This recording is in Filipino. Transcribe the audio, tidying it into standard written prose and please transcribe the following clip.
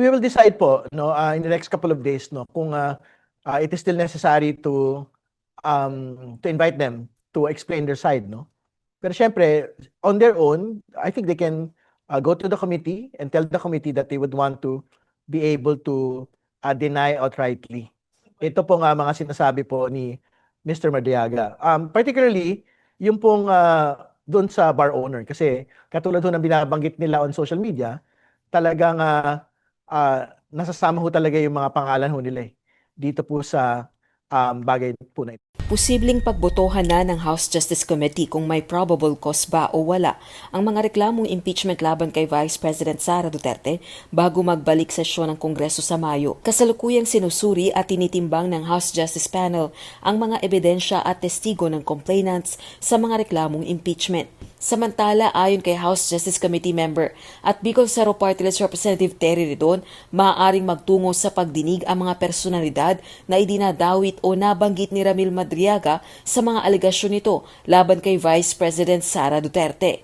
we will decide po, no, in the next couple of days, no, kung it is still necessary to invite them to explain their side, no. Pero syempre, on their own, I think they can go to the committee and tell the committee that they would want to be able to deny outrightly. Ito po nga mga sinasabi po ni Mr. Madriaga. Particularly, yung pong doon sa bar owner. Kasi katulad ho ng binabanggit nila on social media, talagang nasasama ho talaga yung mga pangalan ho nila dito po sa bagay po na ito. Posibleng pagbotohan na ng House Justice Committee kung may probable cause ba o wala ang mga reklamong impeachment laban kay Vice President Sara Duterte bago magbalik sesyon ng Kongreso sa Mayo. Kasalukuyang sinusuri at tinitimbang ng House Justice Panel ang mga ebidensya at testigo ng complainants sa mga reklamong impeachment. Samantala, ayon kay House Justice Committee member at Bicol Cerro Party List Representative Terry Redon, maaaring magtungo sa pagdinig ang mga personalidad na idinadawit o nabanggit ni Ramil Madriaga sa mga alegasyon nito laban kay Vice President Sara Duterte.